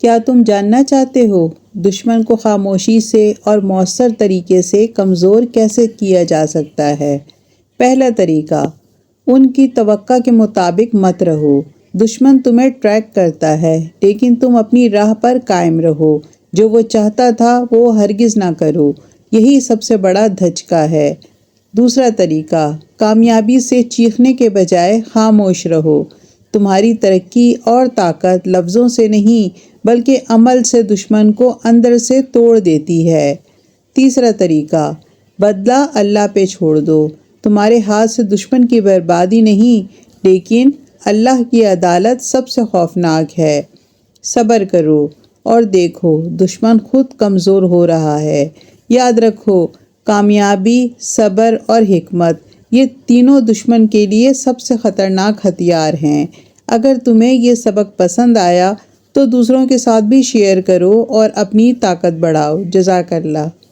کیا تم جاننا چاہتے ہو دشمن کو خاموشی سے اور مؤثر طریقے سے کمزور کیسے کیا جا سکتا ہے؟ پہلا طریقہ، ان کی توقع کے مطابق مت رہو۔ دشمن تمہیں ٹریک کرتا ہے، لیکن تم اپنی راہ پر قائم رہو۔ جو وہ چاہتا تھا وہ ہرگز نہ کرو، یہی سب سے بڑا دھچکا ہے۔ دوسرا طریقہ، کامیابی سے چیخنے کے بجائے خاموش رہو۔ تمہاری ترقی اور طاقت لفظوں سے نہیں بلکہ عمل سے دشمن کو اندر سے توڑ دیتی ہے۔ تیسرا طریقہ، بدلہ اللہ پہ چھوڑ دو۔ تمہارے ہاتھ سے دشمن کی بربادی نہیں، لیکن اللہ کی عدالت سب سے خوفناک ہے۔ صبر کرو اور دیکھو دشمن خود کمزور ہو رہا ہے۔ یاد رکھو، کامیابی، صبر اور حکمت، یہ تینوں دشمن کے لیے سب سے خطرناک ہتھیار ہیں۔ اگر تمہیں یہ سبق پسند آیا تو دوسروں کے ساتھ بھی شیئر کرو اور اپنی طاقت بڑھاؤ۔ جزاک اللہ۔